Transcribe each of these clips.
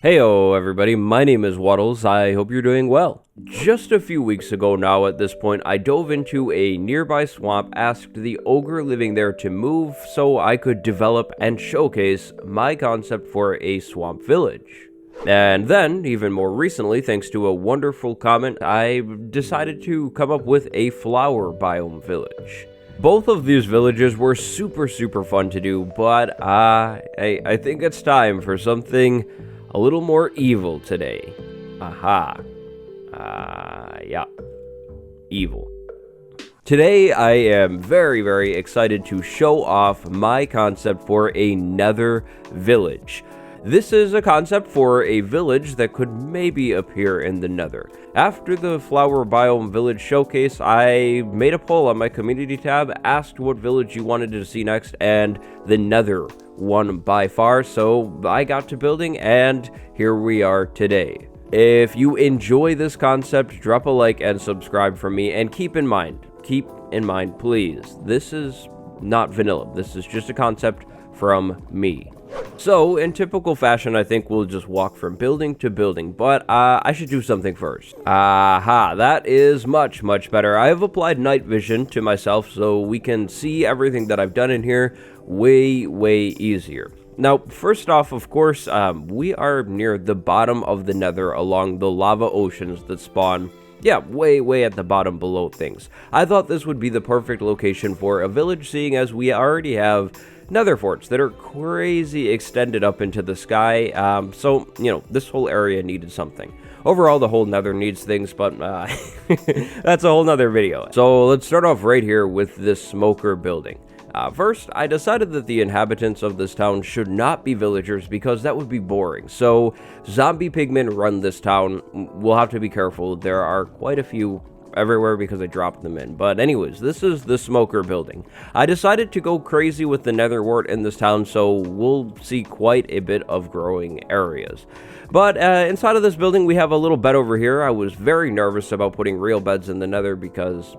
Heyo everybody, my name is Wattles, I hope you're doing well. Just a few weeks ago now at this point, I dove into a nearby swamp, asked the ogre living there to move so I could develop and showcase my concept for a swamp village. And then, even more recently, thanks to a wonderful comment, I decided to come up with a flower biome village. Both of these villages were super fun to do, but I think it's time for something a little more evil today. Yeah. Evil. Today, I am very excited to show off my concept for a Nether Village. This is a concept for a village that could maybe appear in the Nether. After the Flower Biome Village showcase, I made a poll on my community tab, asked what village you wanted to see next, and the Nether won by far, so I got to building, and here we are today. If you enjoy this concept, drop a like and subscribe from me, and keep in mind, please, this is not vanilla. This is just a concept from me. So, in typical fashion, I think we'll just walk from building to building, but I should do something first. That is much better. I have applied night vision to myself so we can see everything that I've done in here way easier. Now, first off, of course, we are near the bottom of the Nether along the lava oceans that spawn, yeah, way at the bottom below things. I thought this would be the perfect location for a village, seeing as we already have nether forts that are crazy extended up into the sky, so, you know, this whole area needed something. Overall, the whole nether needs things, but that's a whole nother video. So let's start off right here with this smoker building. First, I decided that the inhabitants of this town should not be villagers because that would be boring. So, zombie pigmen run this town. We'll have to be careful. There are quite a few everywhere because I dropped them in. But anyways, this is the smoker building. I decided to go crazy with the nether wart in this town, so we'll see quite a bit of growing areas. But inside of this building, we have a little bed over here. I was very nervous about putting real beds in the nether because,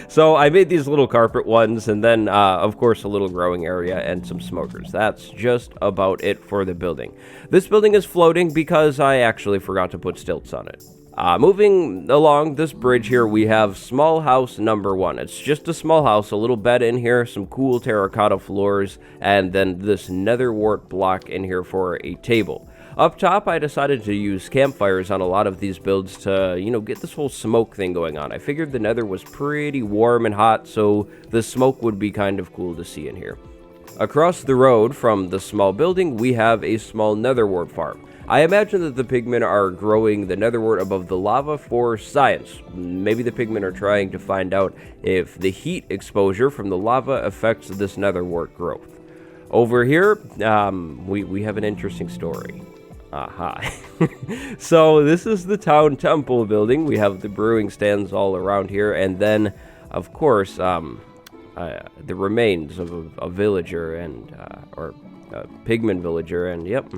So I made these little carpet ones, and then, of course, a little growing area and some smokers. That's just about it for the building. This building is floating because I actually forgot to put stilts on it. Moving along this bridge here, we have small house number 1. It's just a small house, a little bed in here, some cool terracotta floors, and then this nether wart block in here for a table. Up top, I decided to use campfires on a lot of these builds to, you know, get this whole smoke thing going on. I figured the nether was pretty warm and hot, so the smoke would be kind of cool to see in here. Across the road from the small building, we have a small nether wart farm. I imagine that the pigmen are growing the nether wart above the lava for science. Maybe the pigmen are trying to find out if the heat exposure from the lava affects this nether wart growth. Over here, we have an interesting story. So this is the town temple building. We have the brewing stands all around here, and then, of course, the remains of a villager and, Pigmen villager, and yep,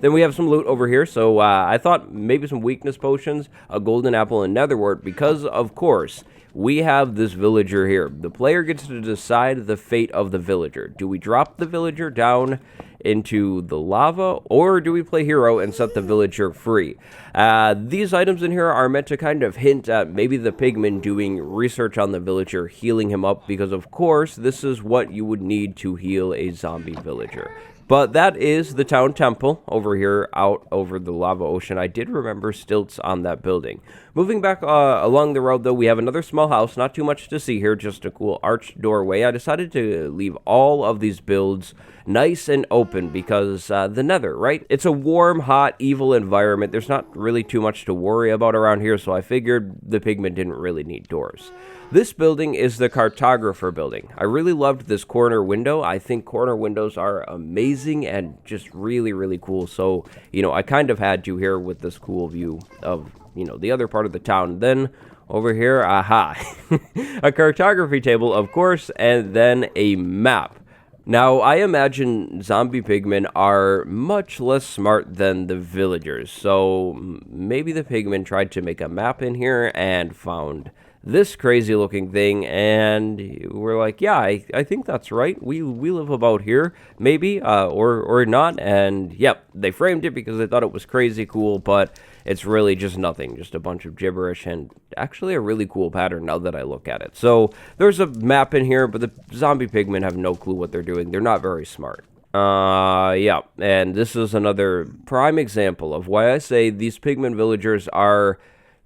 Then we have some loot over here, so I thought maybe some weakness potions, a golden apple, and nether wart, because, of course, we have this villager here. The player gets to decide the fate of the villager. Do we drop the villager down into the lava, or do we play hero and set the villager free? These items in here are meant to kind of hint at maybe the pigmen doing research on the villager, healing him up, because of course this is what you would need to heal a zombie villager. But that is the town temple over here out over the lava ocean. I did remember stilts on that building. Moving back along the road, though, we have another small house. Not too much to see here, just a cool arched doorway. I decided to leave all of these builds nice and open because the nether, right? It's a warm, hot, evil environment. There's not really too much to worry about around here, so I figured the pigmen didn't really need doors. This building is the cartographer building. I really loved this corner window. I think corner windows are amazing and just really cool. So, you know, I kind of had to here with this cool view of, you know, the other part of the town. Then over here, a cartography table, of course, and then a map. Now, I imagine zombie pigmen are much less smart than the villagers, so maybe the pigmen tried to make a map in here and found this crazy looking thing, and we're like, yeah, I think that's right. We live about here, maybe, or not. And yep, they framed it because they thought it was crazy cool, but it's really just nothing, just a bunch of gibberish, and actually a really cool pattern now that I look at it. So there's a map in here, but the zombie pigmen have no clue what they're doing. They're not very smart. Yeah, and this is another prime example of why I say these pigmen villagers are,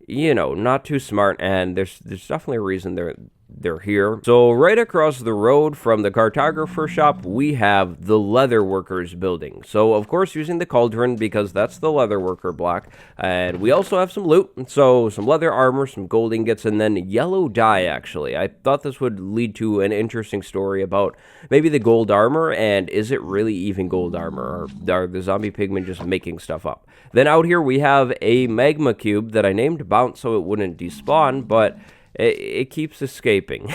you know, not too smart, and there's definitely a reason they're here. So right across the road from the cartographer shop, we have the leather workers building. So of course using the cauldron because that's the leather worker block. And we also have some loot. So some leather armor, some gold ingots, and then yellow dye actually. I thought this would lead to an interesting story about maybe the gold armor, and is it really even gold armor? Or are the zombie pigmen just making stuff up? Then out here we have a magma cube that I named Bounce so it wouldn't despawn, but it keeps escaping.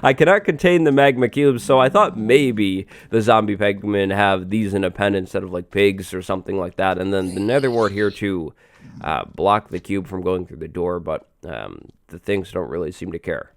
I cannot contain the magma cubes, so I thought maybe the zombie pigmen have these in a pen instead of like pigs or something like that. And then the nether wart here to block the cube from going through the door, but the things don't really seem to care.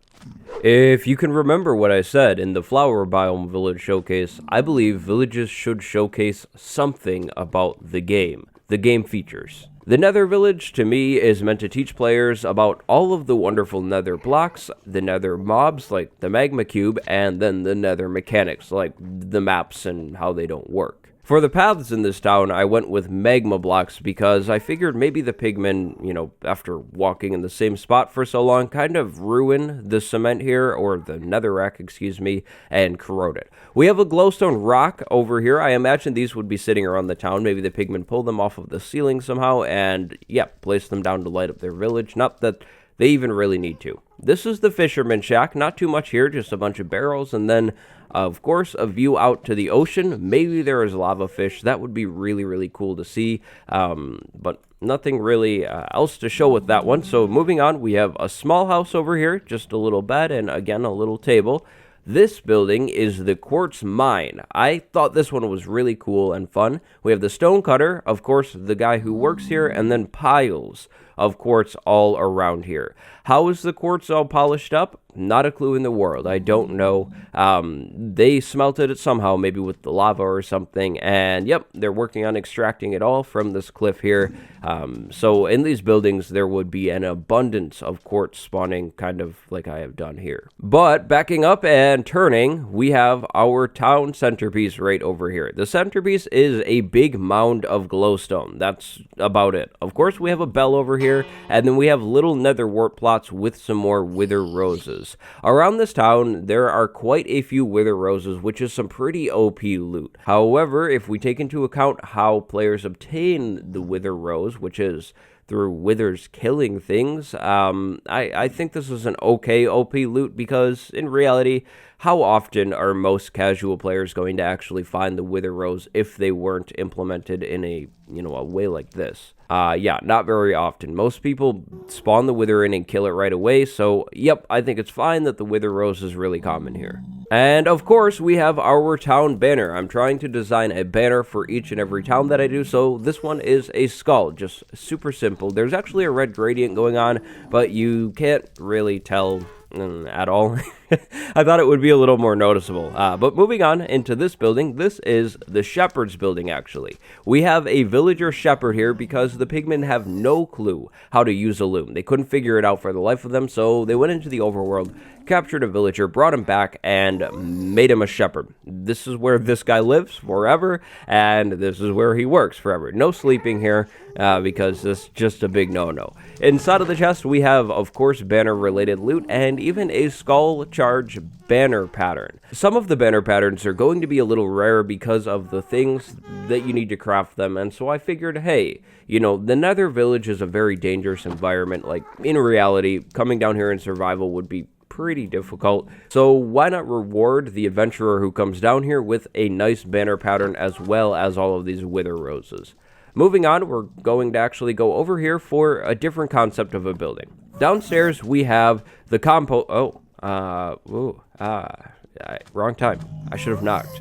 If you can remember what I said in the flower biome village showcase, I believe villages should showcase something about the game features. The Nether Village, to me, is meant to teach players about all of the wonderful nether blocks, the nether mobs like the magma cube, and then the nether mechanics like the maps and how they don't work. For the paths in this town, I went with magma blocks because I figured maybe the pigmen, you know, after walking in the same spot for so long, kind of ruin the cement here, or the netherrack, excuse me, and corrode it. We have a glowstone rock over here. I imagine these would be sitting around the town. Maybe the pigmen pull them off of the ceiling somehow and, yeah, place them down to light up their village. Not that they even really need to. This is the Fisherman shack. Not too much here, just a bunch of barrels, and then of course, a view out to the ocean. Maybe there is lava fish. That would be really, really cool to see. But nothing really else to show with that one. So moving on, we have a small house over here, just a little bed, and again, a little table. This building is the Quartz Mine. I thought this one was really cool and fun. We have the stone cutter, of course, the guy who works here, and then piles of quartz all around here. How is the quartz all polished up? Not a clue in the world. I don't know. They smelted it somehow, maybe with the lava or something. And yep, they're working on extracting it all from this cliff here. So in these buildings, there would be an abundance of quartz spawning, kind of like I have done here. But backing up and turning, we have our town centerpiece right over here. The centerpiece is a big mound of glowstone. That's about it. Of course, we have a bell over here, and then we have little nether wart plots with some more wither roses. Around this town, there are quite a few wither roses, which is some pretty OP loot. However, if we take into account how players obtain the wither rose, which is through withers killing things, I think this is an okay OP loot, because in reality, how often are most casual players going to actually find the wither rose if they weren't implemented in a way like this? Yeah, not very often. Most people spawn the wither in and kill it right away, so yep, I think it's fine that the wither rose is really common here. And of course, we have our town banner. I'm trying to design a banner for each and every town that I do, so this one is a skull, just super simple. There's actually a red gradient going on, but you can't really tell at all. I thought it would be a little more noticeable. But moving on into this building, this is the shepherd's building, actually. We have a villager shepherd here because the pigmen have no clue how to use a loom. They couldn't figure it out for the life of them, so they went into the overworld, captured a villager, brought him back, and made him a shepherd. This is where this guy lives forever, and this is where he works forever. No sleeping here, because this is just a big no-no. Inside of the chest, we have, of course, banner-related loot, and even a skull charge banner pattern. Some of the banner patterns are going to be a little rare because of the things that you need to craft them, and so I figured, hey, the Nether Village is a very dangerous environment. Like, in reality, coming down here in survival would be pretty difficult, so why not reward the adventurer who comes down here with a nice banner pattern as well as all of these wither roses. Moving on, we're going to actually go over here for a different concept of a building. Downstairs, we have the wrong time. I should have knocked.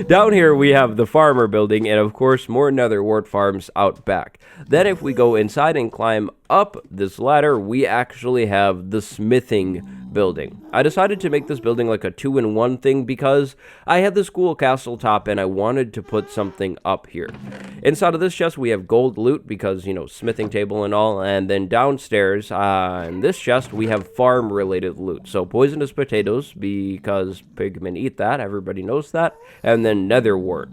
Down here we have the farmer building and of course more nether wart farms out back. Then if we go inside and climb up this ladder, we actually have the smithing building. I decided to make this building like a 2-in-1 thing because I had this cool castle top and I wanted to put something up here. Inside of this chest we have gold loot because, you know, smithing table and all, and then downstairs in this chest we have farm related loot. So poisonous potatoes because pigmen eat that, everybody knows that, and then nether wart.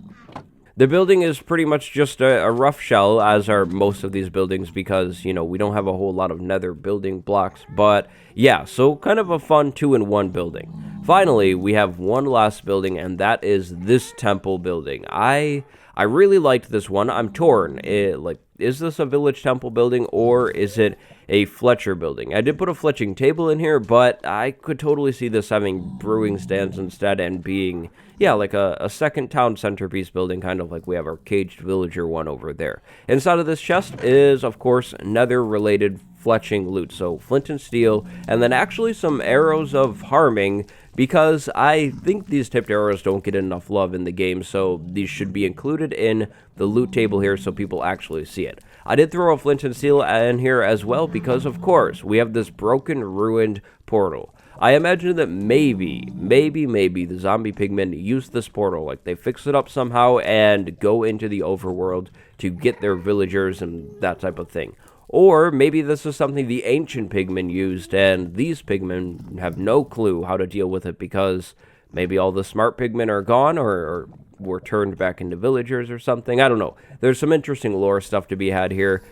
The building is pretty much just a rough shell, as are most of these buildings, because, you know, we don't have a whole lot of nether building blocks. But, yeah, so kind of a fun 2-in-1 building. Finally, we have one last building, and that is this temple building. I really liked this one. I'm torn. Is this a village temple building, or is it a Fletcher building? I did put a fletching table in here, but I could totally see this having brewing stands instead and being, yeah, like a second town centerpiece building, kind of like we have our caged villager one over there. Inside of this chest is, of course, nether-related fletching loot, so flint and steel, and then actually some arrows of harming, because I think these tipped arrows don't get enough love in the game, so these should be included in the loot table here so people actually see it. I did throw a flint and steel in here as well because, of course, we have this broken, ruined portal. I imagine that maybe the zombie pigmen use this portal, like they fix it up somehow and go into the overworld to get their villagers and that type of thing. Or maybe this is something the ancient pigmen used, and these pigmen have no clue how to deal with it because maybe all the smart pigmen are gone or were turned back into villagers or something. I don't know. There's some interesting lore stuff to be had here,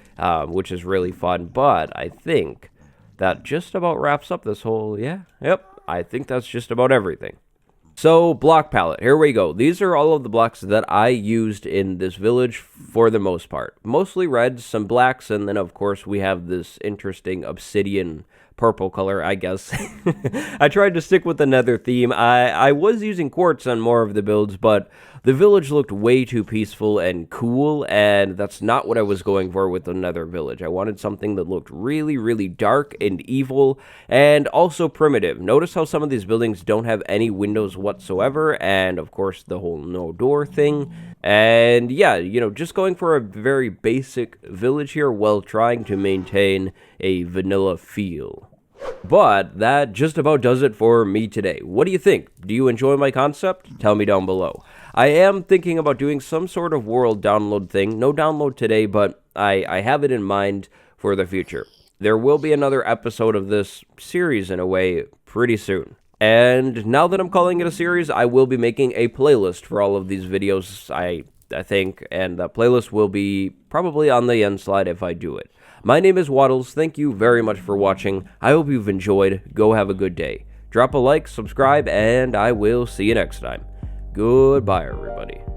which is really fun, but I think that just about wraps up this whole, I think that's just about everything. So, block palette, here we go. These are all of the blocks that I used in this village for the most part. Mostly reds, some blacks, and then of course we have this interesting obsidian purple color, I guess. I tried to stick with the nether theme. I was using quartz on more of the builds, but the village looked way too peaceful and cool, and that's not what I was going for with the nether village. I wanted something that looked really, really dark and evil, and also primitive. Notice how some of these buildings don't have any windows whatsoever, and of course the whole no door thing. And yeah, you know, just going for a very basic village here while trying to maintain a vanilla feel. But that just about does it for me today. What do you think? Do you enjoy my concept? Tell me down below. I am thinking about doing some sort of world download thing. No download today, but I have it in mind for the future. There will be another episode of this series in a way pretty soon. And now that I'm calling it a series, I will be making a playlist for all of these videos, I think, and that playlist will be probably on the end slide if I do it. My name is Wattles. Thank you very much for watching. I hope you've enjoyed. Go have a good day. Drop a like, subscribe, and I will see you next time. Goodbye, everybody.